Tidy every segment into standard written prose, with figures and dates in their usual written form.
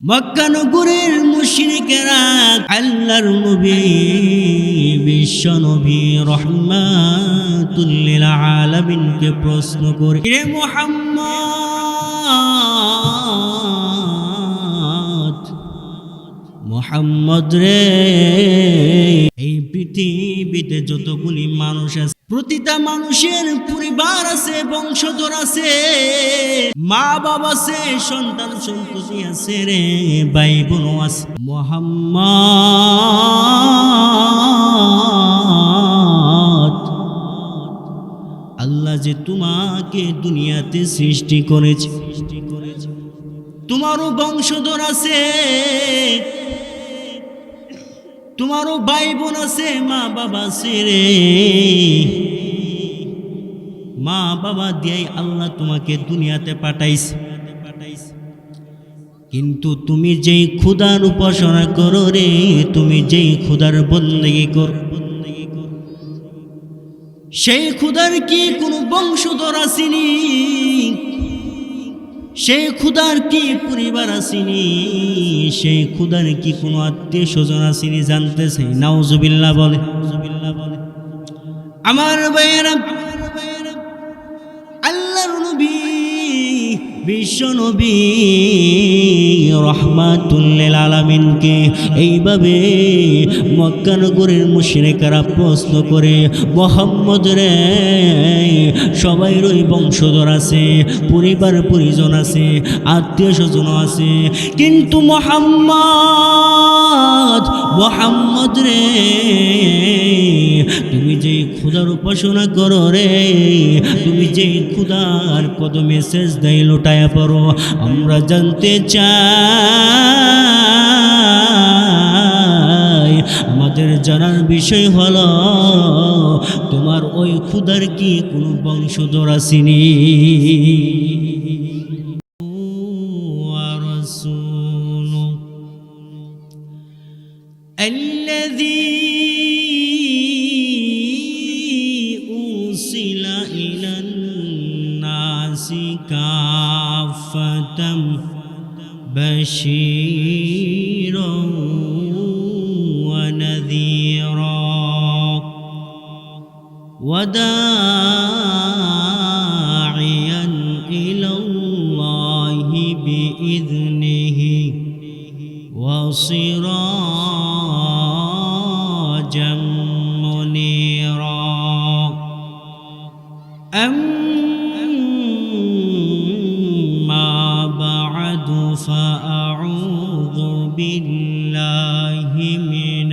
মক্কা নগরীর মুশরিকেরা আল্লাহর নবী বিশ্ব নবী রহমাতুল লিল আলামিনকে প্রশ্ন করে, হে মুহাম্মদ রে, এই পৃথিবীতে যতগুলি মানুষ আছে, প্রতিটা মানুষের পরিবার আছে, বংশধর আছে, মা বাবা আছে, সন্তান সন্ততি আছে রে, ভাই বোন আছে। মুহাম্মদ, আল্লাহ যে তোমাকে দুনিয়াতে সৃষ্টি করেছে, তোমারও বংশধর আছে, তোমারও ভাই বোন আছে, মা বাবা আছে রে। মা বাবা দিয়াই আল্লাহ তোমাকে দুনিয়াতে পাঠাইছে, কিন্তু তুমি যেই খোদার উপাসনা করো রে, তুমি যেই খোদার বন্দেগী করো, সেই খোদার কি কোনো বংশধর আসেনি? সেই খুদার কি পরিবার আসেনি? সেই খুদার কি কোনো আত্মীয় স্বজন আসেনি? জানতে চাই। নাউজুবিল্লাহ বলে। আমার ভাইয়েরা, আল্লাহর নবী বিশ্ব নবী রহমাতুল লিল আলামিনকে এইভাবে মক্কা নগরীর মুশরিকরা প্রশ্ন করে, মুহাম্মদ রে, সবাইরই বংশধর আছে, পরিবার পরিজন আছে, আত্মীয় স্বজন আছে, কিন্তু মুহাম্মদ রে, তুমি যেই খোদার উপাসনা করো রে, তুমি যেই খোদার কদমে সেজদায় লুটায়া পড়ো, আমরা জানতে চাই, আমাদের জানার বিষয় হলো, তোমার ওই খোদার কি কোনো বংশধর আসেনি? كافة بشيرا ونذيرا وداعيا إلى الله بإذنه وسراجا منيرا. فأعوذ بالله من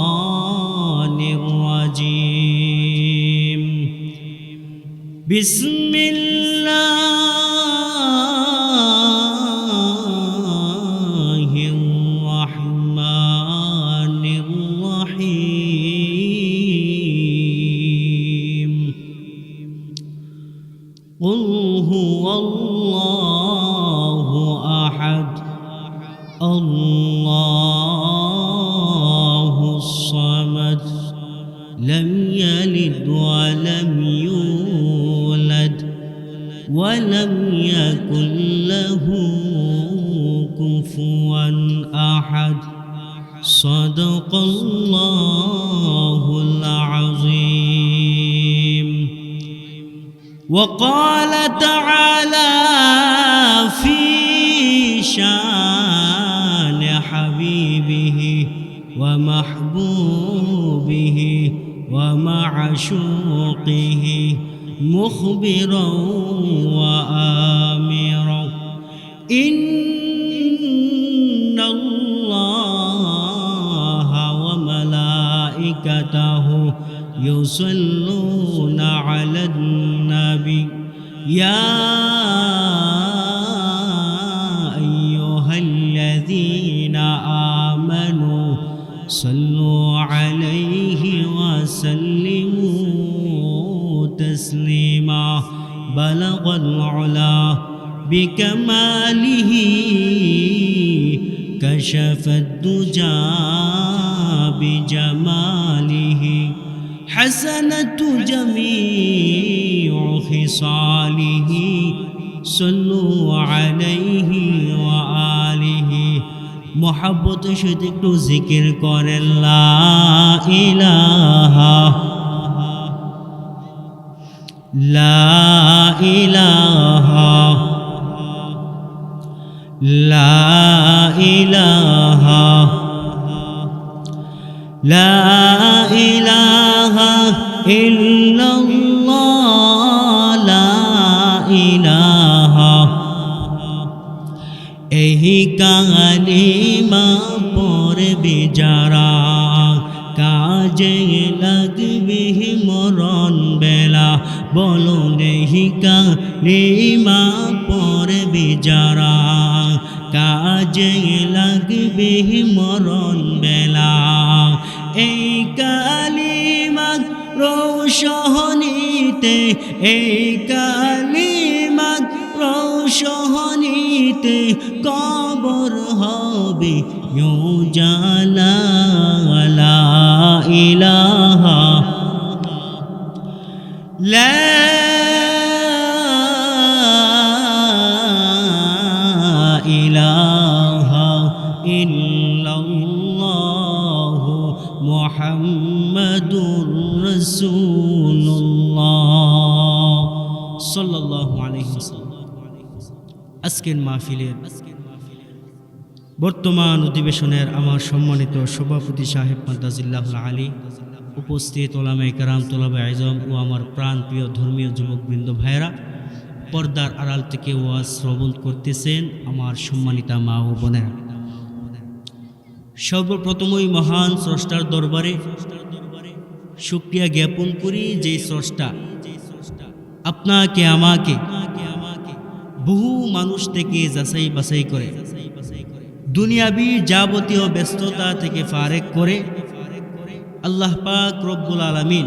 الشيطان الرجيم. بسم الله الرحمن الرحيم. قل هو الله أحد الله الصمد لم يلد ولم يولد ولم يكن له كفوا أحد. صدق الله العظيم. وقال تعالى في شان حبيبه ومحبوبه ومعشوقه مخبرا وآمرا، إن الله وملائكته يصلون على النبي يا أيها الذين آمنوا صلوا عليه وسلموا تسليما. بلغ العلا بكماله كشف الدجى بجماله، حسنة جميع خصاله সাল্লু আলাইহি ওয়া আলিহি মোহাব্বতের সাথে একটু জিকির করেন লা ইলাহা লা ইলাহা লা ইলাহা লা ইলাহা ইল্লাল্লাহ লা ইলাহা এই কালিমা পড়বে যারা কাজে লাগবে মরণ বেলা বলো এই কালিমা পড়বে যারা কাজে লাগবে মরণ বেলা এই কালিমা রোশনীতে এই কালিমা রোশনীতে কবর হবে উজালা লা ইলাহা লা ইলাহা ইল্লাল্লাহ মুহাম্মাদুর রাসূলুল্লাহ সাল্লাল্লাহু আলাইহি ওয়াসাল্লাম। আজকের মাহফিলের বর্তমান অধিবেশনের আমার সম্মানিত সভাপতি সাহেব মাদ্দাজিল্লাহুল আলী, উপস্থিত ওলামায়ে কেরাম, তোলাবে আজম ও আমার প্রাণপ্রিয় ধর্মীয় যুবকবৃন্দ ভাইয়েরা, পর্দার আড়াল থেকে ওয়াজ শ্রবণ করতেছেন আমার সম্মানিতা মা ও বোনেরা, সর্বপ্রথমই মহান স্রষ্টার দরবারে শুকরিয়া জ্ঞাপন করি যে স্রষ্টা আপনাকে আমাকে বহু মানুষ থেকে যাচাই বাছাই করে দুনিয়াবি যাবতীয় ব্যস্ততা থেকে ফারেক করে আল্লাহ পাক রব্বুল আলামিন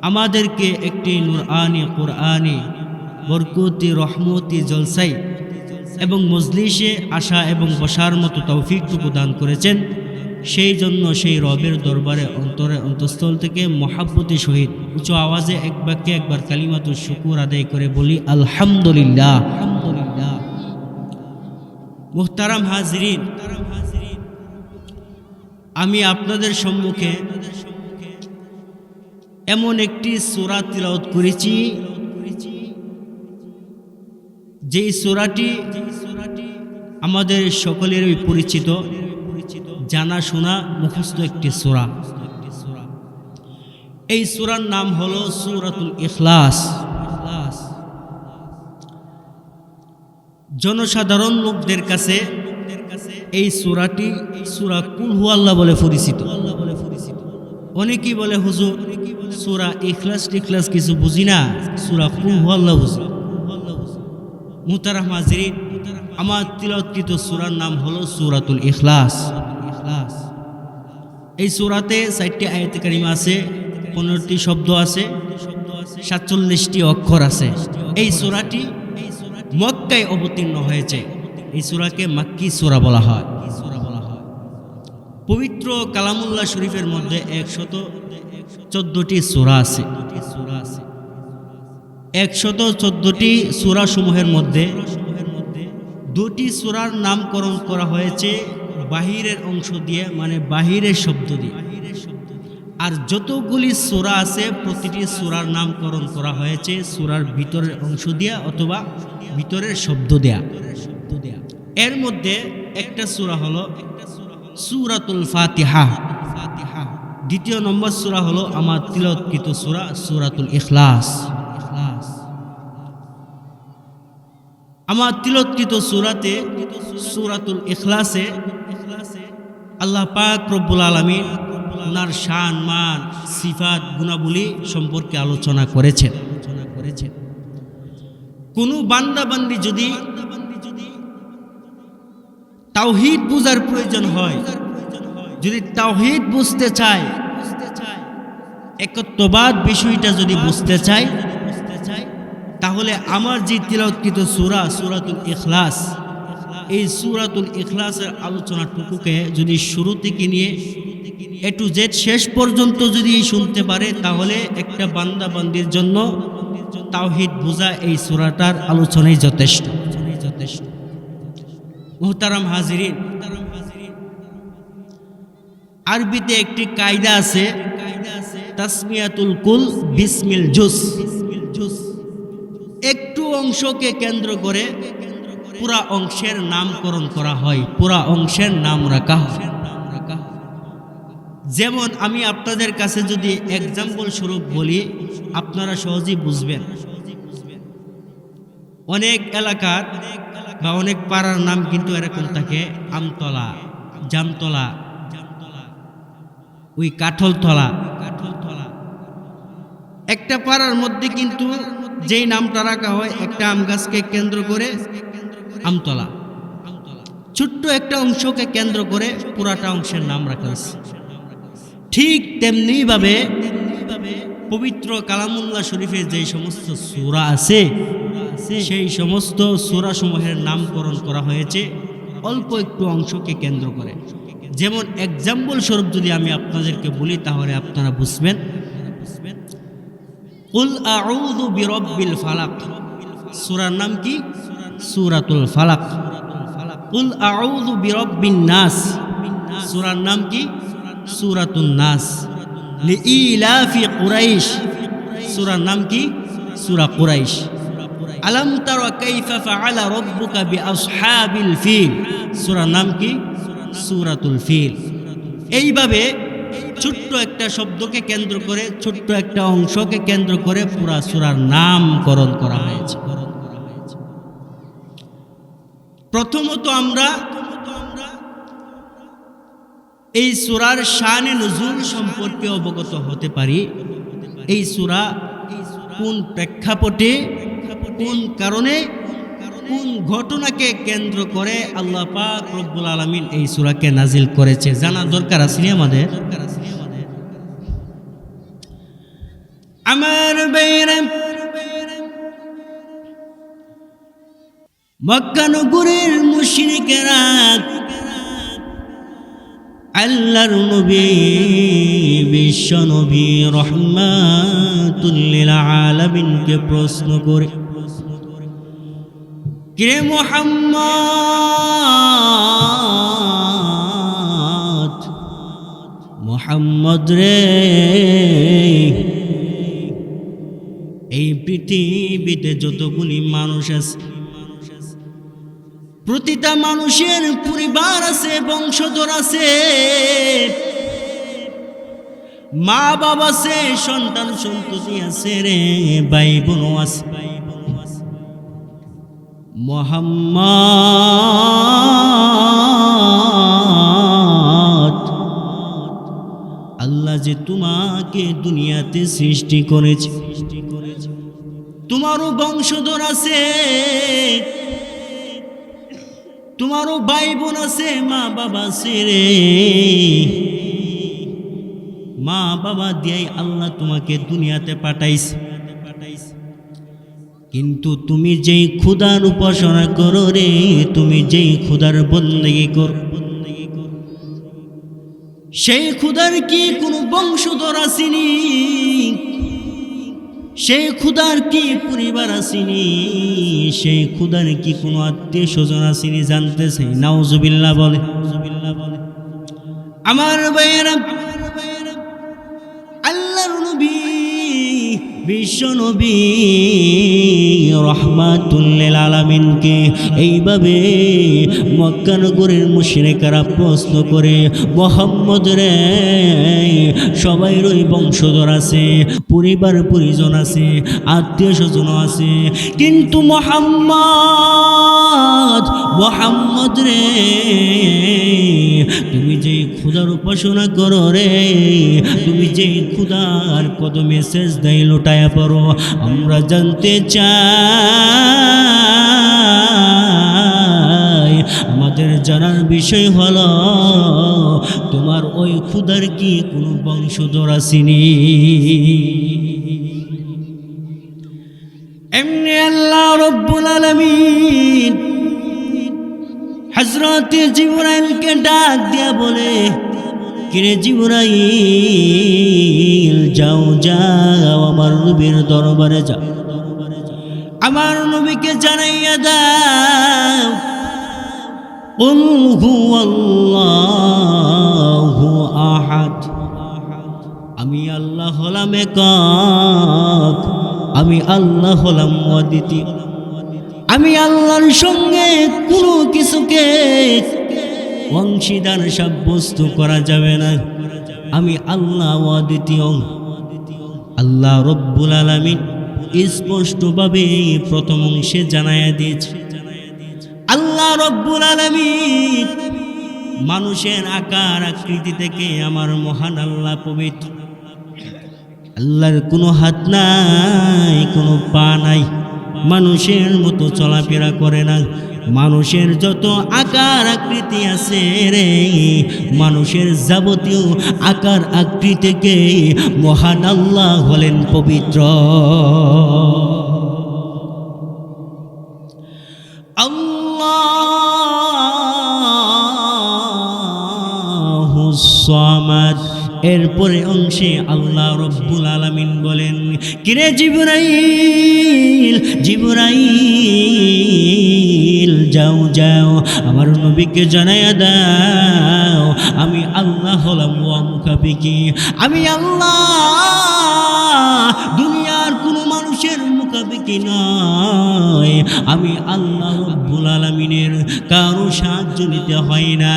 আমাদেরকে একটি নূরানি কোরআনি বরকতি রহমতি জলসাই এবং মজলিসে আসা এবং বসার মতো তৌফিকটুকু দান করেছেন। সেই জন্য সেই রবের দরবারে অন্তরে অন্তঃস্থল থেকে মহাব্বতের সহিত উচ্চ আওয়াজে এক বাক্যে একবার কালিমাতুশ শুকুর আদায় করে বলি আলহামদুলিল্লাহ। মুহতারাম হাজিরিন, আমি আপনাদের সম্মুখে এমন একটি সূরা তিলাওয়াত করেছি যেই সূরাটি আমাদের সকলেরই পরিচিত, জানা শোনা মুখস্থ একটি সূরা। এই সূরার নাম হলো সূরাতুল ইখলাস। জনসাধারণ লোকদের কাছে এই সূরাটি সূরা কুল হুয়াল্লাহ বলে পরিচিত। অনেকেই বলে হুজুর সূরা ইখলাস টিখলাস কিছু বুঝি না, সূরা কুল হুয়াল্লাহ বুঝি। মুহতারাম হাজিরিন, আমার তিলাওয়াতকৃত সূরার নাম হলো সূরাতুল ইখলাস। এই সূরাতে 4টি আয়াতে কারিমা আছে, 15টি শব্দ আছে, 47টি অক্ষর আছে। এই সূরাটি মক্কায় অবতীর্ণ হয়েছে। এই সূরাকে মাক্কি সূরা বলা হয়। পবিত্র কালামুল্লাহ শরীফের মধ্যে 114টি সূরা আছে। 114টি সূরা সমূহের মধ্যে 2টি সূরার নামকরণ করা হয়েছে বাহিরের অংশ দিয়ে, মানে বাহিরের শব্দ দিয়ে। আর যতগুলি সূরা আছে প্রতিটি সূরার নামকরণ করা হয়েছে সূরার ভিতরের অংশ দিয়া অথবা ভিতরের শব্দ দেয়া। এর মধ্যে একটা সূরা হলো সূরাতুল ফাতিহা। দ্বিতীয় নম্বর সূরা হলো আমার তিলাওয়াতকৃত সূরা সূরাতুল ইখলাস। আমার তিলাওয়াতকৃত সূরাতে সূরাতুল ইখলাসে আল্লাহ পাক রব্বুল আলামিন ওনার শান মান সিফাত গুণাবলী সম্পর্কে আলোচনা করেছেন। কোনো বান্দা বান্দি যদি তাওহীদ বুঝার প্রয়োজন হয়, যদি তাওহীদ বুঝতে চায়, একত্ববাদ বিষয়টা যদি বুঝতে চায়, তাহলে আমার যে তিলাওয়াতকৃত সূরা সূরাতুল ইখলাস, এই সূরাতুল ইখলাসের আলোচনাটুকুকে যদি শুরু থেকে নিয়ে এ টু জেড শেষ পর্যন্ত যদি শুনতে পারে, তাহলে একটা বান্দা বান্দির জন্য তাওহীদ বোঝা এই সূরাটার আলোচনাই যথেষ্ট। মুহতারাম হাজিরিন, আরবিতে একটি কায়দা আছে, তাসমিয়াতুল কুল বিসমিল জুস। একটু অংশকে কেন্দ্র করে পুরা অংশের নামকরণ করা হয়, পুরা অংশের নাম রাখা হয়। যেমন আমি আপনাদের কাছে যদি এক্সাম্পল স্বরূপ বলি, আপনারা সহজেই বুঝবেন। অনেক এলাকার বা অনেক পাড়ার নাম কিন্তু এরকম থাকে, আমতলা, জামতলা, ওই কাঠলতলা। একটা পাড়ার মধ্যে কিন্তু যেই নামটা রাখা হয় একটা আম গাছকে কেন্দ্র করে আমতলা, ছোট্ট একটা অংশকে কেন্দ্র করে পুরাটা অংশের নাম রাখা হয়েছে। ঠিক তেমনি ভাবে পবিত্র কালামুল্লাহ শরীফে যে সমস্ত সূরা আছে সেই সমস্ত সূরা সমূহের নামকরণ করা হয়েছে অল্প একটু অংশকে কেন্দ্র করে। যেমন এক্সাম্পল স্বরূপ যদি আমি আপনাদেরকে বলি তাহলে আপনারা বুঝবেন। কুল আউযু বিরাব্বিল ফালাক, সূরার নাম কি? সূরাতুল ফালাক। কুল আউযু বিরাব্বিন নাস, সূরার নাম কি? সূরাতুন নাস। লিইলাফি কুরাইশ, সূরার নাম কি? সূরা কুরাইশ। আলাম তারা কাইফা ফাআলা রাব্বুকা বিআসহাবিল ফিল, সূরার নাম কি? সূরাতুল ফিল। এইভাবে ছোট্ট একটা শব্দকে কেন্দ্র করে, ছোট্ট একটা অংশকে কেন্দ্র করে পুরা সূরার নামকরণ করা হয়েছে। প্রথমত আমরা এই সূরার শানে নুজুল সম্পর্কে অবগত হতে পারি। এই সূরা কোন প্রেক্ষাপটে, কোন কারণে, কোন ঘটনাকে কেন্দ্র করে আল্লাহ পাক রব্বুল আলামিন এই সূরাকে নাজিল করেছে জানার দরকার আছে আমাদের। আমার বাইরে মক্কা নগরীর মুশরিকেরা আল্লাহর নবী, বিশ্ব নবী রহমাতুল লিল আলামিনকে প্রশ্ন করে, কে মুহাম্মদ, মুহাম্মদ রে, এই পৃথিবীতে যতগুলি মানুষ আছে প্রতিটা মানুষের পরিবার আছে, বংশধর আছে, মা বাবা আছে, সন্তান সন্ততি আছে রে, ভাই বোন আছে। মুহাম্মদ, আল্লাহ যে তোমাকে দুনিয়াতে সৃষ্টি করেছে, তোমারও বংশধর আছে, তোমারও ভাই বোন আছে, মা বাবা আছে রে। মা বাবা দিয়েই আল্লাহ তোমাকে দুনিয়াতে পাঠাইছে। কিন্তু তুমি যেই খোদার উপাসনা করো রে, তুমি যেই খোদার বন্দেগী করো, সেই খোদার কি কোনো বংশধর আসেনি? সেই খোদার কি পরিবার আসেনি? সেই খোদার কি কোনো আত্মীয় স্বজন আসেনি? জানতেছে নাউজুবিল্লাহ বলে। আমার ভাইয়েরা, আল্লাহর নবী, বিশ্ব নবী রহমাতুল লিল আলামিনকে এইভাবে মক্কা নগরীর মুশরিকরা প্রশ্ন করে, মুহাম্মদ রে, সবাইরই বংশধর আছে, পরিবার পরিজন আছে, আত্মীয় স্বজন আছে, কিন্তু মুহাম্মদ রে, তুমি যে খোদার উপাসনা করো রে, তুমি যে খোদার কদমে সেজদায় লোটায়া পড়ো, আমরা জানতে চাই, আমাদের জানার বিষয় হলো তোমার ওই খোদার কি কোনো বংশধর আসেনি? এমনি আল্লাহ রব্বুল আলামিন হযরতে জিবরাইলকে ডাক দিয়া বলে, কিরে জিবরাইল, যাও যাও আমার নবীর দরবারে যাও, আমার নবীকে জানাইয়া দাও কুল হুয়াল্লাহু আহাদ, আমি আল্লাহ হলাম একক, আমি আল্লাহ হলাম অদ্বিতীয়, আমি আল্লাহর সঙ্গে কোনো কিছুকে অংশীদার সাব্যস্ত করা যাবে না, আমি আল্লাহ অদ্বিতীয়। আল্লাহ রব্বুল আলামিন স্পষ্টভাবে প্রথম অংশে জানাইয়া দিয়েছে, আল্লাহ রব্বুল আলামিন মানুষের আকার আকৃতি থেকে আমার মহান আল্লাহ পবিত্র। আল্লাহর কোনো হাত নাই, কোনো পা নাই, মানুষের মতো চলাফেরা করে না। মানুষের যত আকার আকৃতি আছে রে, মানুষের যাবতীয় আকার আকৃতি থেকে মহান আল্লাহ হলেন পবিত্র। আল্লাহুস সামাদ। এরপরে অংশে আল্লাহ রব্বুল আলামিন বলেন, কিরে জিবরাইল, জিবরাইল যাও যাও আমার নবীকে জানাইয়া দাও আমি আল্লাহ হলাম মুখাপেক্ষী, আমি আল্লাহ দুনিয়ার কোনো মানুষের মুখাপেক্ষী নয়, আমি আল্লাহ রব্বুল আলামিনের কারো সাহায্য নিতে হয় না।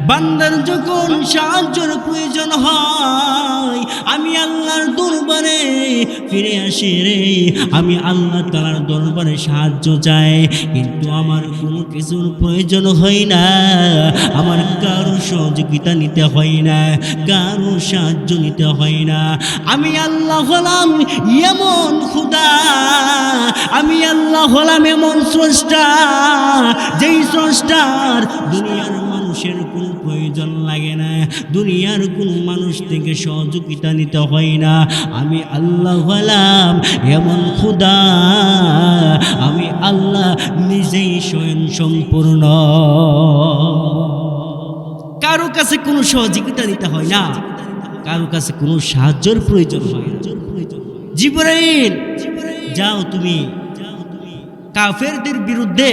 বান্দার যখন সাহায্যের প্রয়োজন হয় আমি আল্লাহর দরবারে ফিরে আসি রে, আমি আল্লাহ তাআলার দরবারে সাহায্য চাই, কিন্তু আমার কোনো কিছুর প্রয়োজন হয় না, আমার কারো সহযোগিতা নিতে হয় না, কারো সাহায্য নিতে হয় না। আমি আল্লাহ হলাম এমন খোদা, আমি আল্লাহ হলাম এমন স্রষ্টা, যেই স্রষ্টার দুনিয়ার মানুষের কোনো প্রয়োজন লাগে না, দুনিয়ার কোনো মানুষ থেকে সহযোগিতা নিতে হয় না। আমি আল্লাহ হলাম এমন খোদা, আমি আল্লাহ নিজেই স্বয়ং সম্পূর্ণ, কারো কাছে কোনো সহযোগিতা নিতে হয় না, কারো কাছে কোনো সাহায্যের প্রয়োজন হয় না। জিবরাইল যাও তুমি কাফেরদের বিরুদ্ধে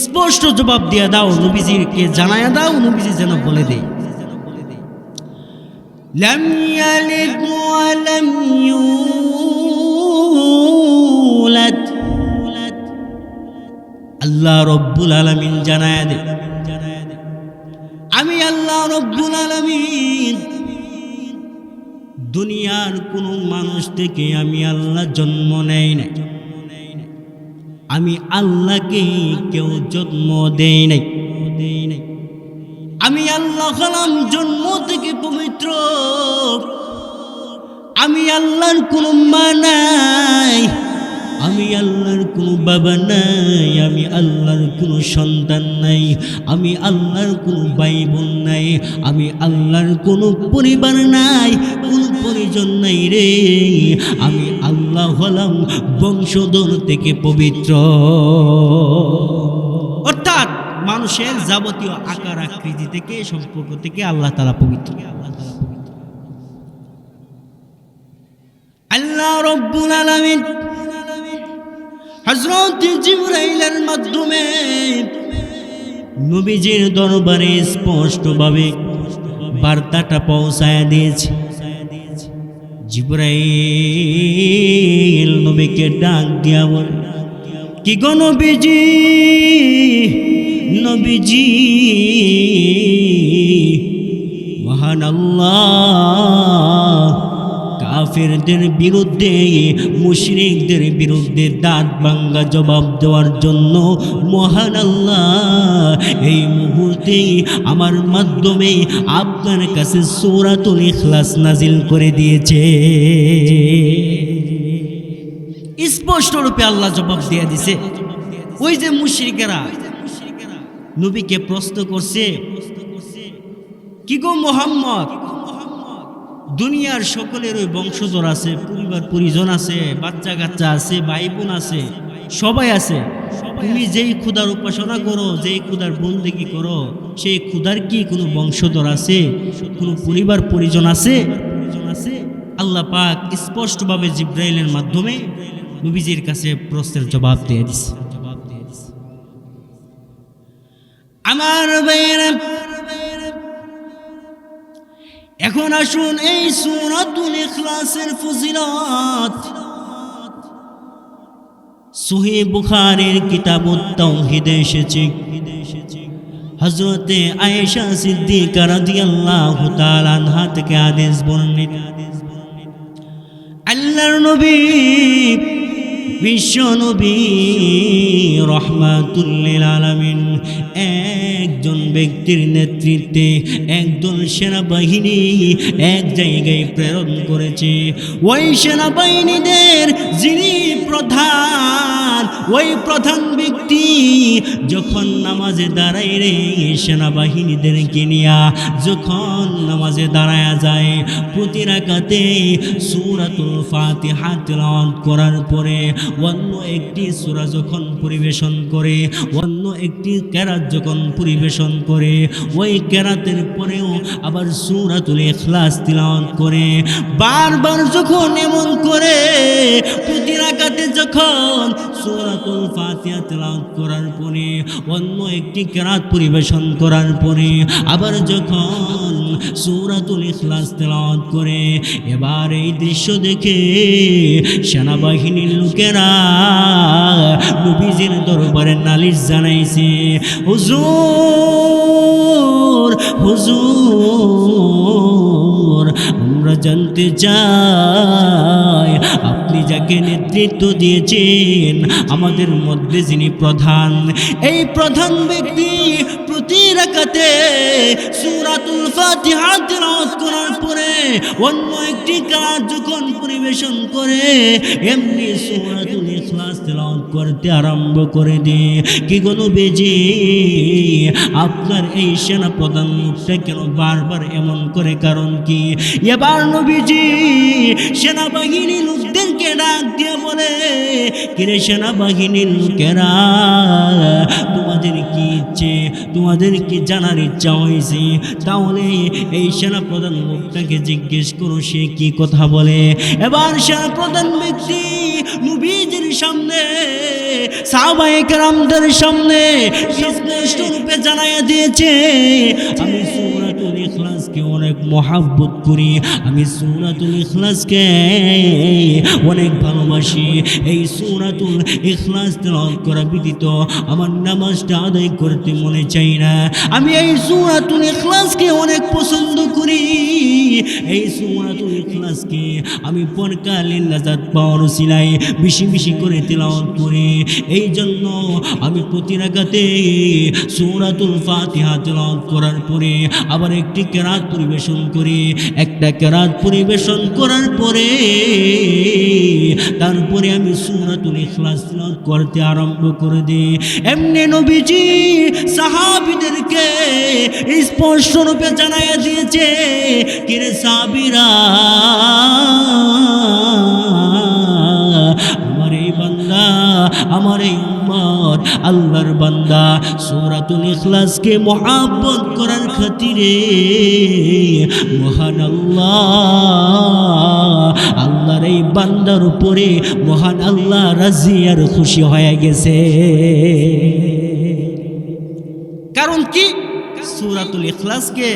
স্পষ্ট জবাব দিয়ে দাও, নবীজিকে জানায়া দাও, নবীজি যেন বলে দেয় লাম ইয়ালিদ ওয়া লাম ইউলাদ। আল্লাহ রব্বুল আলামিন জানায়া দেয়, আমি আল্লাহ রব্বুল আলামিন দুনিয়ার কোনো মানুষ থেকে আমি আল্লাহ জন্ম নেই নাই, আমি আল্লাহকে কেউ জন্ম দেই নাই, আমি আল্লাহ হলাম জন্ম থেকে পবিত্র, আমি আল্লাহর কোনো মা নাই, আমি আল্লাহর কোনো বাবা নাই, আমি আল্লাহর কোনো সন্তান নাই, আমি আল্লাহর কোনো ভাই বোন নাই, আমি আল্লাহর কোনো পরিবার নাই, কোনো পরিজন নাই রে, আমি আল্লাহ হলাম বংশধর থেকে পবিত্র। অর্থাৎ মানুষের যাবতীয় আকার আকৃতি থেকে সম্পর্ক থেকে আল্লাহ তাআলা পবিত্র। আল্লাহ রব্বুল আলামিন হযরত জিবরাইলের মাধ্যমে নবীজির দরবারে স্পষ্টভাবে বার্তাটা পৌঁছায় দিয়েছে। জিবরাইল নবীকে ডাক দিয়া বলে, কি গো নবীজি, নবীজি মহান আল্লাহ কাফেরদের বিরুদ্ধে, মুশরিকদের বিরুদ্ধে দাঁত ভাঙ্গা জবাব দেওয়ার জন্য মহান আল্লাহ এই মুহূর্তে আমার মাধ্যমে আপনার কাছে সূরাতুল ইখলাস নাজিল করে দিয়েছে। স্পষ্ট রূপে আল্লাহ জবাব দিয়ে দিছে। ওই যে মুশরিকেরা নবীকে প্রশ্ন করছে, কি গো মুহাম্মদ, দুনিয়ার সকলের ওই বংশধর আছে, পরিবার পরিজন আছে, বাচ্চা কাচ্চা আছে, ভাই বোন আছে, সবাই আছে, তুমি যেই খোদার উপাসনা করো, যেই খোদার বন্দেগী করো, সেই খোদার কি কোনো বংশধর আছে, কোনো পরিবার পরিজন আছে? আল্লাহ পাক স্পষ্টভাবে জিবরাইলের মাধ্যমে নবীজির কাছে প্রশ্নের জবাব দিয়ে দিছে। আমার ভাইয়েরা, এখন আসুন এই সূরাতুল ইখলাসের ফজিলত সহিহ বুখারীর কিতাবুত তাওহীদে এসেছে। হযরতে আয়েশা সিদ্দিকা রাদিয়াল্লাহু তাআলা আনহা থেকে হাদিস বর্ণিত, আল্লাহর নবী বিশ্ব নবী রাহমাতুল লিল আলামিন একজন ব্যক্তির নেতৃত্বে একদল সেনাবাহিনী এক জায়গায় প্রেরণ করেছে। ওই সেনাবাহিনীদের যিনি প্রধান, ওই প্রধান ব্যক্তি যখন নামাজে দাঁড়ায় রে সেনাবাহিনীদেরকে নিয়া যখন নামাজে দাঁড়ায়া যায়, প্রতি রাকাতে সূরাতুল ফাতিহা তিলাওয়াত করার পরে অন্য একটি সূরা যখন পরিবেশন করে, অন্য একটি কেরাত যখন পরিবেশন করে, ওই কেরাতের পরেও আবার সূরাতুল ইখলাস তিলাওয়াত করে। বারবার যখন এমন করে, প্রতি রাকাতে যখন সূরাতুল ফাতিহা তিলাওয়াত করার পরে অন্য একটি কেরাত পরিবেশন করার পরে আবার যখন সূরাতুল ইখলাস তিলাওয়াত করে, এবার এই দৃশ্য দেখে সেনাবাহিনীর লোকেরা নবীজির দরবারে নালিশ জানাইছে, হুজুর হুজুর, আমরা জানতে চাই আপনি যাকে নেতৃত্ব দিয়েছেন আমাদের মধ্যে যিনি প্রধান, এই প্রধান ব্যক্তি প্রতি রাকাতে সূরাতুল ফাতিহা তিলাওয়াত করার পরে অন্য একটি কাজ যখন পরিবেশন করে এমনি সূরাতুল ইখলাস তিলাওয়াত করতে আরম্ভ করে দেয়। কি গো নবীজি, আপনার এই সেনা প্রধান লোকটা কেন বারবার এমন করে, কারণ কি? এবার নবীজি সেনাবাহিনীর লোকদেরকে ডাক দিয়ে বলে, কিরে সেনাবাহিনীর লোকেরা, তোমাদের কি ইচ্ছে, তোমাদের কি জানার ইচ্ছা হয়েছে? তাহলে এই সেনা প্রধান লোকটাকে জিজ্ঞেস করো সে কি কথা বলে। এবার সেনা প্রধান ব্যক্তি নবীজির সামনে সাহাবায়ে কেরামদের সামনে স্পষ্ট রূপে জানাইয়া দিয়েছে, আমি সূরাতুল ইখলাসকে অনেক মহব্বত করি, আমি সূরাতুল ইখলাসকে অনেক ভালোবাসি, এই সূরাতুল ইখলাস তেলাওয়াত করা ব্যতীত আমার নামাজটা আদায় করতে মনে চাই না, আমি এই সূরাতুল ইখলাসকে অনেক পছন্দ করি, এই সূরাতুল ইখলাসকে আমি পরকালীন নাজাত পাওয়ার উসিলায় বেশি বেশি করে তেলাওয়াত করি, এই জন্য আমি প্রতি রাকাতে সূরাতুল ফাতিহা তেলাওয়াত করার পরে আবার একটি কেরাত পরিবেশন করি, একটা কেরাত পরিবেশন করার পরে তারপরে আমি সূরাতুল ইখলাস তেলাওয়াত করতে আরম্ভ করে দিই। এমনি নবীজি সাহাবীদেরকে স্পষ্ট রূপে জানাইয়া দিয়েছে, কিরে সাহাবীরা, আমার এই বান্দা, আমার এই উম্মত আল্লাহর বান্দা সূরাতুল ইখলাসকে মহব্বত করার খাতিরে মহান আল্লাহর এই বান্দার উপরে মহান আল্লাহ রাজি আর খুশি হয়ে গেছে। কারণ কি? সূরাতুল ইখলাসকে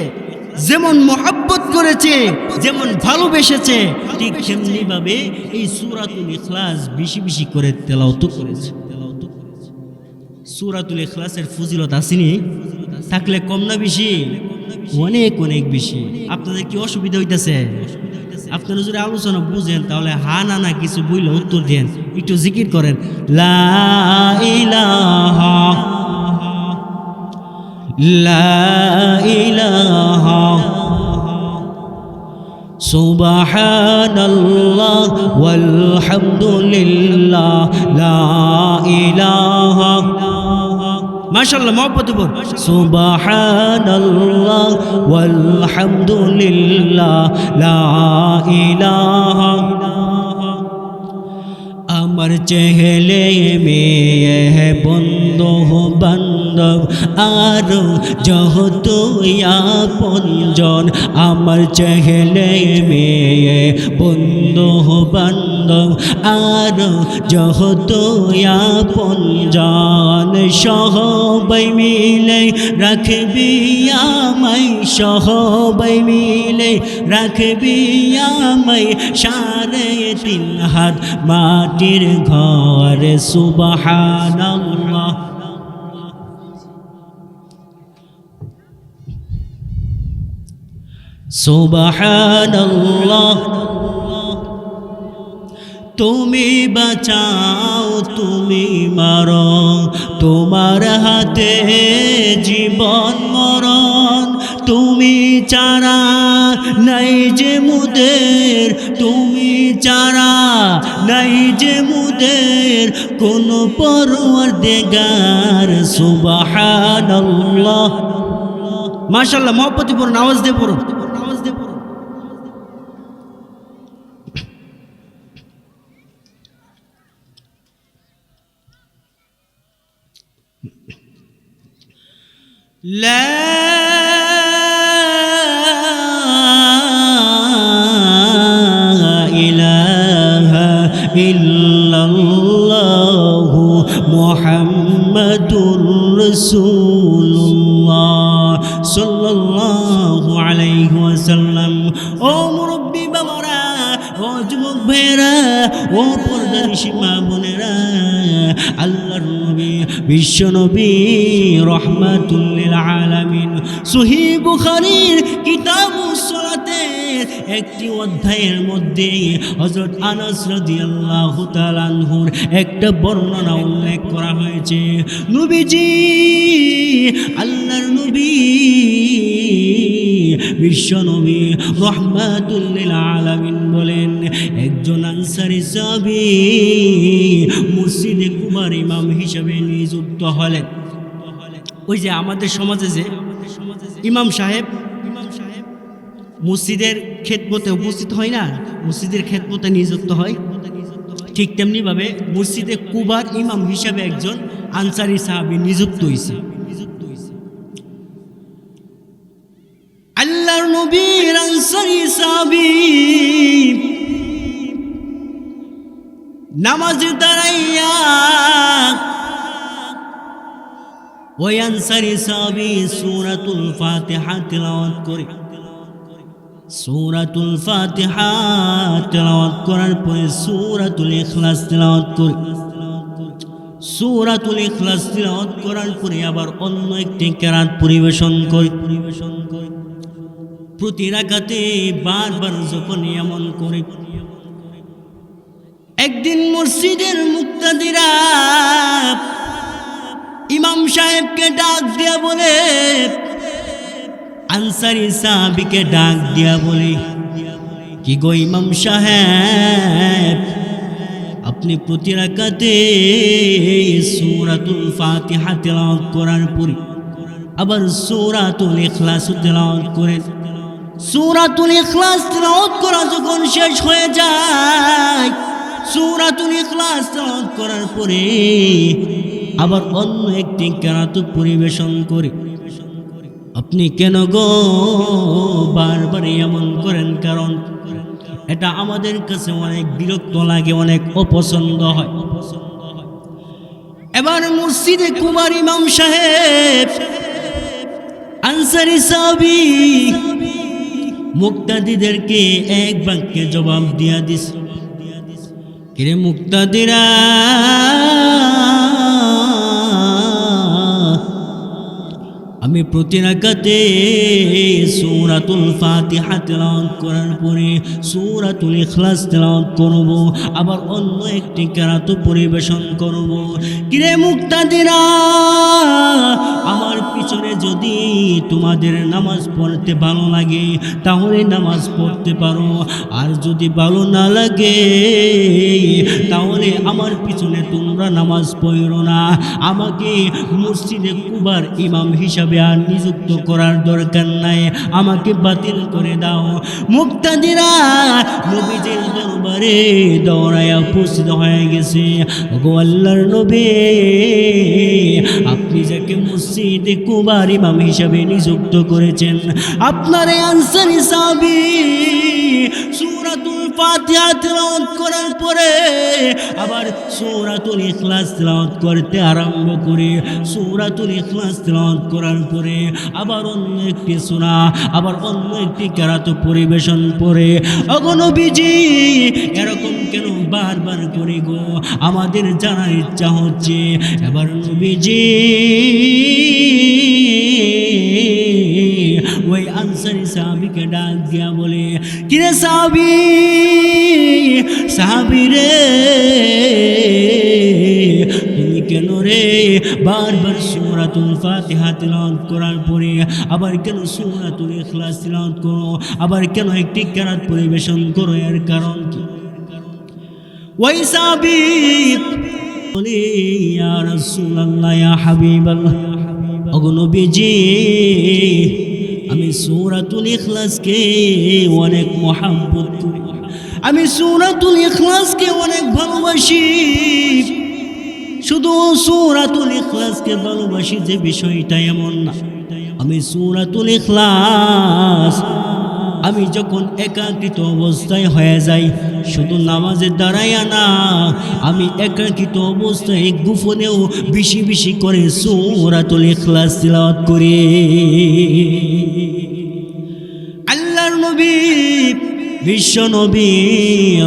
যেমন মহব্বত করেছে, যেমন ভালোবেসেছে, ঠিক তেমনি ভাবে এই সূরাতুল ইখলাস বেশি বেশি করে তেলাওয়াত করেছে। সূরাতুল ইখলাসের ফজিলত আসেনি, থাকলে কম না বেশি? অনেক অনেক বেশি। আপনাদের কি অসুবিধা হইতেছে? আপনারা যদি আলোচনা বুঝেন তাহলে হা না না কিছু বইলে উত্তর দেন, একটু জিকির করেন, লা ইলাহা লা ইলাহা সুবহানাল্লাহ ওয়ালহামদুলিল্লাহ লা ইলাহা, মাশাআল্লাহ, মহব্বত বল, সুবহানাল্লাহ ওয়ালহামদুলিল্লাহ লা ইলাহা। আমার চেহেলে মেয়ে বন্ধু বান্ধব আর যত আপনজন, আমার চেহেলে মেয়ে বন্ধু বান্ধব বান্ধব আর যত আপনজন সবাই মিলে রাখবি আমায়, সবাই মিলে রাখবি আমায়, 3.5 হাত মাটির ঘর। সুবহানাল্লাহ। সুবহানাল্লাহ। তুমি বাঁচাও তুমি মারো, তোমার হাতে জীবন মরণ। তুমি চারা নাই যে মুদের, তুমি চারা নাই যে মুদের কোন পরওয়ারদিগার। সুবহানাল্লাহ। মাশাআল্লাহ, মহব্বতে পড়ুন, আওয়াজ দিয়ে পড়ুন। لا إله إلا الله محمد رسول الله صلى الله عليه وسلم। ও মুরব্বী বাবারা, ও যুবক ভাইরা, ও পর্দানিশী মা বোনেরা, আল্লাহর নবী বিশ্ব নবী রহমাতুল লিল আলামিন সহিহ বুখারীর কিতাবুস সালাতের একটি অধ্যায়ের মধ্যে হযরত আনাস রাদিয়াল্লাহু তাআলা আনহুর একটা বর্ণনা উল্লেখ করা হয়েছে। নবীজি, আল্লাহর নবী বিশ্ব নবী রহমাতুল লিল আলামিন বলেন, একজন আনসারী সাহাবী মসজিদে কুবার ইমাম হিসেবে নিযুক্ত হলেন। ওই যে আমাদের সমাজে যে ইমাম সাহেব মসজিদের খেদমতে উপস্থিত হয় না, মসজিদের খেদমতে নিযুক্ত হয়, ঠিক তেমনিভাবে মসজিদে কুবার ইমাম হিসেবে একজন আনসারী সাহাবী নিযুক্ত হয়েছে। আল্লাহর নবীর আনসারী সাহাবী নামাজে দাঁড়াইয়া ওই আনসারী সাহাবী সূরাতুল ফাতিহা তিলাওয়াত করে। সূরাতুল ফাতিহা তিলাওয়াত করার পরে সূরাতুল ইখলাস তিলাওয়াত করে। সূরাতুল ইখলাস তিলাওয়াত করার পরে আবার অন্য একটি কিরাত পরিবেশন করে। প্রতি রাকাতে বারবার যখন এমন করে, একদিন মসজিদের মুক্তাদিরা ইমাম সাহেবকে ডাক দিয়া বলে, আনসারী সাহাবীকে ডাক দিয়া বলে, কি গো ইমাম সাহেব, আপনি প্রতি রাকাতে সূরাতুল ফাতিহা তেলাওয়াত করার পরে আবার সূরাতুল ইখলাস তেলাওয়াত করেন। সূরাতুল ইখলাস তেলাওয়াত করা যখন শেষ হয়ে যায়, সূরাতুল ইখলাস তেলাওয়াত করার পরে আবার অন্য একটি কিরাত পরিবেশন করে। আপনি কেন গো বারবার এমন করেন? কারণ এটা আমাদের কাছে অনেক বিরক্ত লাগে, অনেক অপছন্দ হয়। এবার মসজিদে কুবার ইমাম সাহেব আনসারী সাহাবী মুক্তাদিদেরকে এক বাক্যে জবাব দিয়া দিস, কিরে মুক্তাদিরা, আমি প্রতি রাকাতে সূরাতুল ফাতিহা তেলাওয়াত করার পরে সূরাতুল ইখলাস তেলাওয়াত করব, আবার অন্য একটি কিরাত পরিবেশন করব। কিরে মুক্তাদিরা, আমার পিছনে যদি তোমাদের নামাজ পড়তে ভালো লাগে তাহলে নামাজ পড়তে পারো, আর যদি ভালো না লাগে তাহলে আমার পিছনে তোমরা নামাজ পড়ো না। আমাকে মসজিদে কুবার ইমাম হিসাবে আর নিযুক্ত করার দরকার নাই, আমাকে বাতিল করে দাও। মুক্তাদিরা নবীজির দরবারে দৌড়ায়া উপস্থিত হয়ে গেছে। ওগো আল্লাহর নবী, আপনি যাকে মসজিদে কুবার ইমাম হিসাবে নিযুক্ত করেছেন, আপনার আনসারী সাহাবী সূরাতুল ফাতিহা তেলাওয়াত করার পরে আবার সূরাতুল ইখলাস তেলাওয়াত করতে আরম্ভ করে সূরাতুল ইখলাস তেলাওয়াত করার পরে আবার অন্য একটি সূরা আবার অন্য একটি কিরাত পরিবেশন করে ওগো নবীজি এরকম কেন বারবার করে গো আমাদের জানার ইচ্ছা হচ্ছে। এবার নবীজি ওই আনসারী সাহাবীকে ডাক দিয়া বলে, কিরে সাহাবী রে তুমি কেন রে বারবার সূরাতুল ফাতিহা তিলাওয়াত করার পরে আবার কেন সূরাতুল ইখলাস তিলাওয়াত করো, আবার কেন একটি কিরাত পরিবেশন করো, এর কারণ কি? ওই সাহাবী বলে, ইয়া রাসূলুল্লাহ ইয়া হাবিবাল্লাহ, ওগো নবীজি আমি সূরাতুল ইখলাসকে অনেক মহব্বত করি, আমি সূরাতুল ইখলাসকে অনেক ভালোবাসি। শুধু সূরাতুল ইখলাসকে ভালোবাসি যে বিষয়টা এমন না, আমি সূরাতুল ইখলাস আমি যখন একাকিত অবস্থায় হয়ে যাই শুধু নামাজে দাঁড়াইয়া না, আমি একাকিত অবস্থায় গোপনেও বেশি বেশি করে সূরাতুল ইখলাস তিলাওয়াত করি। আল্লাহর নবী বিশ্ব নবী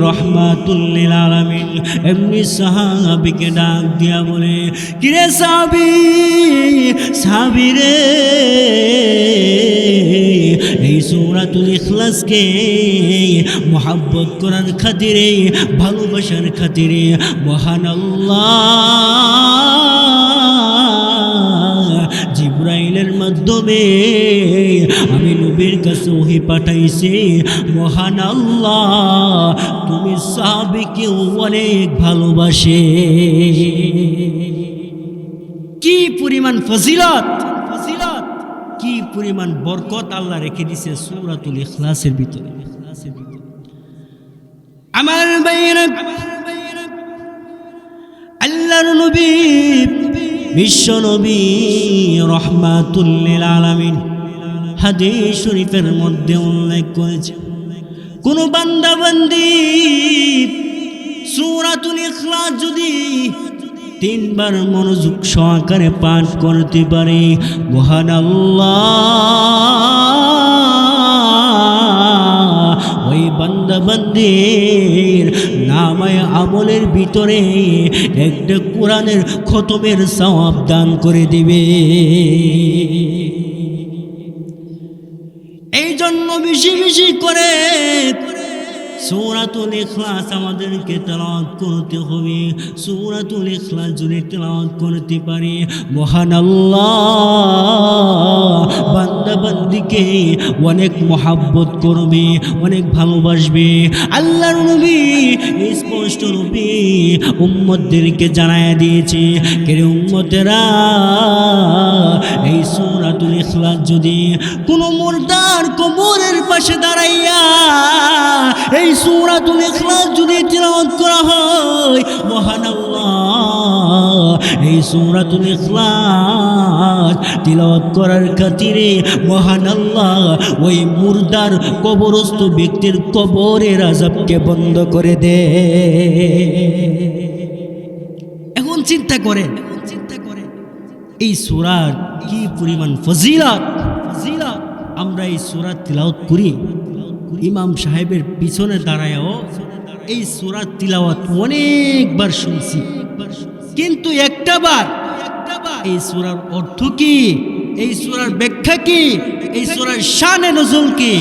রহমাতুল লিল আলামিন এমনি সাহাবীকে ডাক দিয়া বলে, কিরে সাহাবী রে এই সূরাতুল ইখলাসকে মহব্বত করার খাতিরে ভালোবাসার খাতিরে মহান আল্লাহ জিবরাইলের মাধ্যমে আমি নবীর কাছে ওহী পাঠাইছি। মহান আল্লাহ তুমি সাহাবীকে অনেক ভালোবাসে। কি পরিমাণ ফজিলত, কি পরিমাণ বরকত আল্লাহ রেখে দিয়েছে সূরাতুল ইখলাসের ভিতরে। আমার ভাইয়েরা, আল্লাহর নবী বিশ্ব নবী রহমাতুল লিল আলামিন হাদিস শরীফের মধ্যে উল্লেখ করেছে, কোন বান্দা বান্দি সূরাতুল ইখলাস যদি 3 বার মনোযোগ সহকারে পাঠ করতে পারে, মহান আল্লাহ ওই বান্দা বান্দির নামায়ে আমলের ভিতরে একটা কোরআনের খতমের সওয়াব দান করে দিবে। এই জন্য বেশি বেশি করে সূরাতুল ইখলাস আমাদেরকে তেলাওয়াত করতে হবে। সূরাতুল ইখলাস যদি তেলাওয়াত করতে পারি, মহান আল্লাহ বান্দা বান্দিকে অনেক মহব্বত করবে, অনেক ভালোবাসবে। আল্লাহর নবী স্পষ্ট রূপে উম্মতদেরকে জানায়া দিয়েছে, কে উম্মতেরা এই সূরাতুল ইখলাস যদি কোনো মুর্দার কবরের পাশে দাঁড়াইয়া এই সূরাতুল ইখলাস যদি তিলাওয়াত করা হয়, মহান আল্লাহ এই সূরাতুল ইখলাস তিলাওয়াত করার খাতিরে মহান আল্লাহ ওই মুর্দার কবরস্থ ব্যক্তির কবরের আযাবকে বন্ধ করে দে। এখন চিন্তা করে এই সূরার কি পরিমাণ ফজিলত। আমরা এই সূরা তিলাওয়াত করি, ইমাম সাহেবের পিছনে দাঁড়ায়ও এই সূরা তিলাওয়াত অনেকবার শুনছি, কিন্তু একটা বার এই সূরার অর্থ কি, এই সূরার ব্যাখ্যা কি, এই সূরার শানে নজুল কি,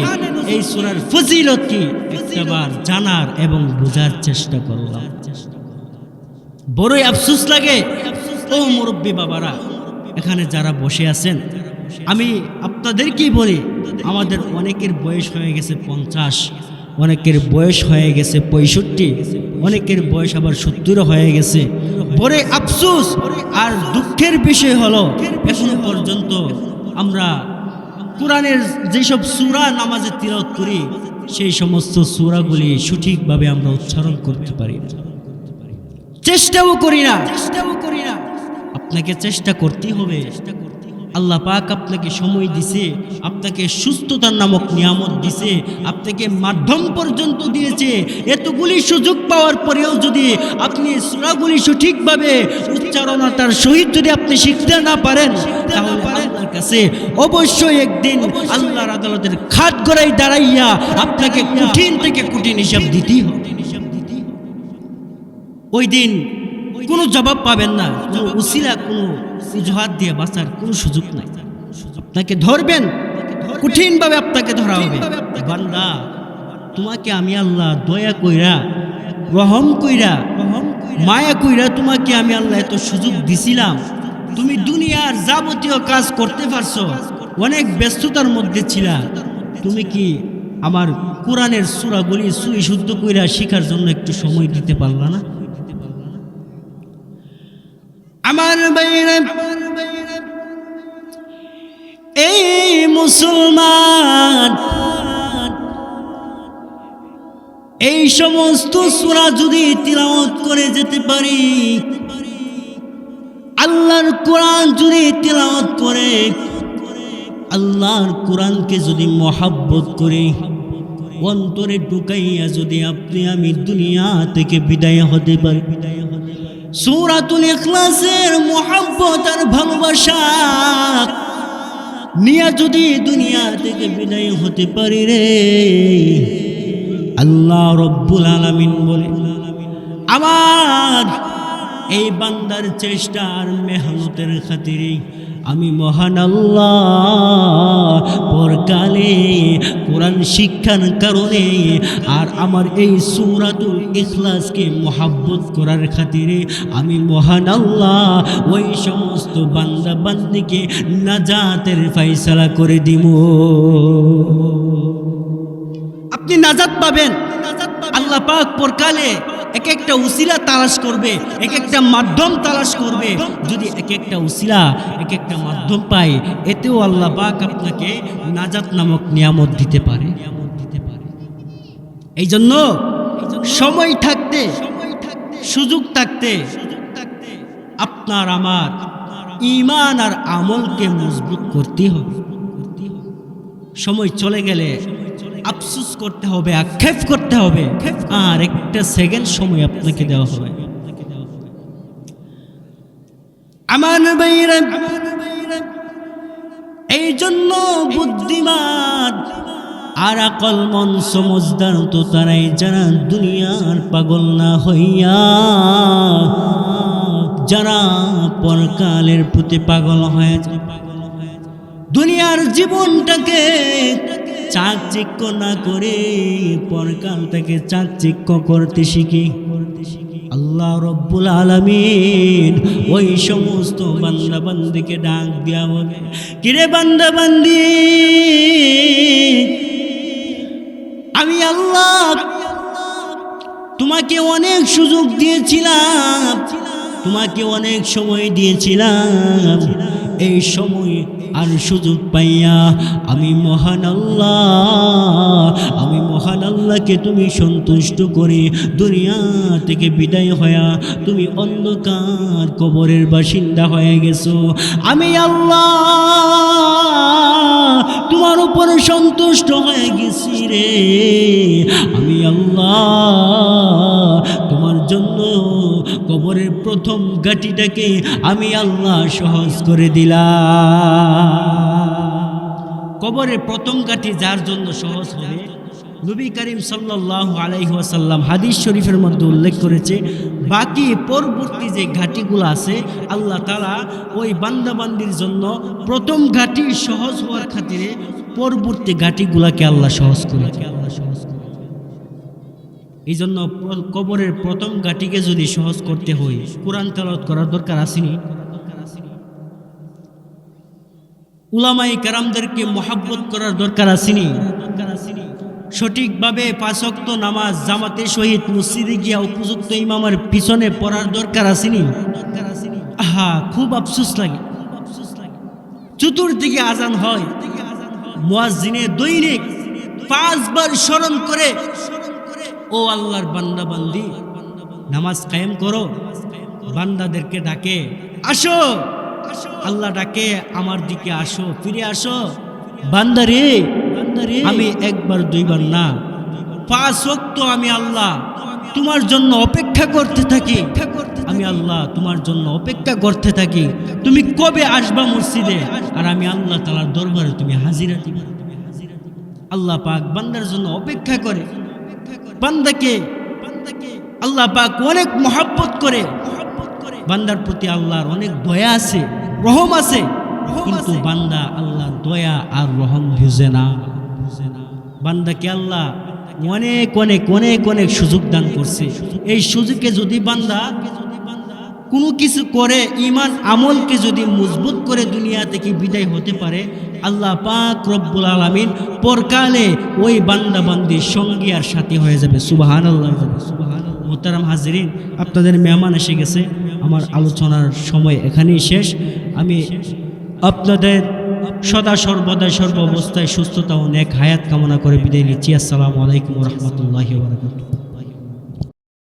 এই সূরার ফজিলত কি, একটাবার জানার এবং বোঝার চেষ্টা করলাম। বড়ই আফসোস লাগে ও মুরব্বী বাবারা, এখানে যারা বসে আছেন, আমি আপনাদেরকেই বলি, আমাদের অনেকের বয়স হয়ে গেছে 50, অনেকের বয়স হয়ে গেছে 65, অনেকের বয়স আবার 70 হয়ে গেছে। বড় আফসোস আর দুঃখের বিষয় হলো এখনো পর্যন্ত আমরা কোরআনের যেসব সূরা নামাজে তিলাওয়াত করি সেই সমস্ত সূরাগুলি সঠিকভাবে আমরা উচ্চারণ করতে পারি না, চেষ্টাও করি না। আপনাকে চেষ্টা করতেই হবে, আল্লাহ পাক আপনাকে সময় দিছে, আপনাকে সুস্থতার নামক নিয়ামত দিছে, আপনাকে মাধ্যম পর্যন্ত দিয়েছে। এতগুলি সুযোগ পাওয়ার পরেও যদি আপনি সূরাগুলি সঠিকভাবে উচ্চারণতার সহিত যদি আপনি শিখতে না পারেন, তাহলে আল্লাহর কাছে অবশ্যই একদিন আল্লাহর আদালতের খাটগড়ায় দাঁড়াইয়া আপনাকে কঠিন থেকে কঠিন হিসাব দিতেই হবে। ওই দিন কোনো জবাব পাবেন না, কোনো উসিলা, কোনো অজুহাত দিয়ে বাঁচার কোনো সুযোগ নাই। আপনাকে ধরবেন, কঠিনভাবে আপনাকে ধরা হবে। বান্দা, তোমাকে আমি আল্লাহ দয়া কইরা, রহম কইরা, মায়া কইরা তোমাকে আমি আল্লাহ এত সুযোগ দিছিলাম। তুমি দুনিয়ার যাবতীয় কাজ করতে পারছো, অনেক ব্যস্ততার মধ্যে ছিলা। তুমি কি আমার কোরআনের সূরাগুলি সুই শুদ্ধ কইরা শিখার জন্য একটু সময় দিতে পারলা না? আমার ভাইরা, এই মুসলমান, এই সমস্ত সূরা যদি তিলাওয়াত করে যেতে পারি, আল্লাহর কোরআন যদি তিলাওয়াত করে, আল্লাহর কোরআনকে যদি মহাব্বত করে অন্তরে ঢুকাইয়া যদি আপনি আমি দুনিয়া থেকে বিদায় হতে পারি, সূরাতুল ইখলাসের মহব্বত আর ভালোবাসা নিয়ে যদি দুনিয়া থেকে বিদায় হতে পারি রে, আল্লাহ রব্বুল আলামিন বলে, আমার এই বান্দার চেষ্টা আর মেহনতের খাতিরে আমি মহান আল্লাহ পরকালে কোরআন শিক্ষার কারণে আর আমার এই সূরাতুল ইখলাসকে মহব্বত করার খাতিরে আমি মহান আল্লাহ ওই সমস্ত বান্দা বান্দিকে নাজাতের ফয়সালা করে দিব। আপনি নাজাত পাবেন। আল্লাহ পাক পরকালে এক একটা উসিলা তালাশ করবে, এক একটা মাধ্যম তালাশ করবে। যদি এক একটা উসিলা, এক একটা মাধ্যম পায়, এতেও আল্লাহ পাক আপনাকে নাজাত নামক নিয়ামত দিতে পারে। এই জন্য সময় থাকতে, সুযোগ থাকতে আপনার আমার ঈমান আর আমলকে মজবুত করতে হবে। সময় চলে গেলে আফসোস করতে হবে, আক্ষেপ করতে হবে, আর একটা সেকেন্ড সময় আপনাকে দেওয়া হবে। আমার ভাইরা, এই জন্য বুদ্ধিমান আর আকল মন সমজদার তো তারাই যারা দুনিয়ার পাগল না হইয়া, যারা পরকালের প্রতি পাগল হয়ে যায়, দুনিয়ার জীবনটাকে চাকচিক্য না করে পরকাল থেকে চাকচিক্য করতে শিখি। আল্লাহ রব্বুল আলামিন ওই সমস্ত বান্দা বান্দিকে ডাক দিয়া বলে, কিরে বান্দা বান্দি, আমি আল্লাহ তোমাকে অনেক সুযোগ দিয়েছিলাম, তোমাকে অনেক সময় দিয়েছিলাম। এই সময় আর সুযোগ পাইয়া আমি মহান আল্লাহকে তুমি সন্তুষ্ট করে দুনিয়া থেকে বিদায় হইয়া তুমি অন্ধকার কবরের বাসিন্দা হয়ে গেছো। আমি আল্লাহ তোমার উপর সন্তুষ্ট হয়ে গেছি রে। আমি আল্লাহ তোমার জন্য কবরের প্রথম গাটিটাকে আমি আল্লাহ সহজ করে দিলাম। কবরের প্রথম গাটি যার জন্য সহজ হবে, নবী করিম সাল্লাল্লাহু আলাইহি ওয়াসাল্লাম হাদিস শরীফের মধ্যে উল্লেখ করেছে, বাকি পরবর্তী যে ঘাটিগুলো আছে আল্লাহ তাআলা ওই বান্দাবান্দির জন্য প্রথম ঘাটি সহজ হওয়ার খাতিরে পরবর্তী ঘাটিগুলোকে আল্লাহ সহজ করে। এই জন্য কবরের প্রথম ঘাটিকে যদি সহজ করতে হয়, কোরআন তেলাওয়াত করার দরকার আসেনি? উলামায়ে কেরামদেরকে মহব্বত করার দরকার আসেনি? সঠিকভাবে পাঁচ ওয়াক্ত নামাজ জামাতের সহিত মসজিদে গিয়া উপযুক্ত ইমামের পিছনে পড়ার দরকার আসেনি? আহা, খুব আফসোস লাগে। চতুর্দিকে আজান হয়, মুয়াজ্জিনে দৈনিক 5 বার স্মরণ করে, ও আল্লাহর বান্দা বান্দি নামাজ কায়েম করো। বান্দাদেরকে ডাকে, আসো আল্লাহ ডাকে আমার দিকে আসো, ফিরে আসো। বান্দারে আমি একবার দুইবার না, 5 ওয়াক্ত আমি আল্লাহ তোমার জন্য অপেক্ষা করতে থাকি। আমি আল্লাহ তোমার জন্য অপেক্ষা করতে থাকি, তুমি কবে আসবা মসজিদে, আর আমি আল্লাহ তাআলার দরবারে তুমি হাজিরা দিবে। আল্লাহ পাক বান্দার জন্য অপেক্ষা করে। বান্দাকে আল্লাহ পাক অনেক মহব্বত করে। বান্দার প্রতি আল্লাহর অনেক দয়া আছে, রহম আছে, কিন্তু বান্দা আল্লাহর দয়া আর রহম বুঝে না। বান্দাকে আল্লাহ অনেক অনেক অনেক অনেক সুযোগ দান করছে। এই সুযোগে যদি বান্দা কোনো কিছু করে, ঈমান আমলকে যদি মজবুত করে দুনিয়া থেকে বিদায় হতে পারে, আল্লাহ পাক রব্বুল আলামিন পরকালে ওই বান্দা বান্দির সঙ্গী আর সাথী হয়ে যাবে। সুবহানাল্লাহ। মুহতারাম হাজিরিন, আপনাদের মেহমান এসে গেছে। আমার আলোচনার সময় এখানেই শেষ। আমি আপনাদের সদা সর্বদা সর্ব অবস্থায় সুস্থতা ও নেক হায়াত কামনা করে বিদায় নিচ্ছি। আসসালামু আলাইকুম ওয়া রাহমাতুল্লাহি ওয়া বারাকাতুহু।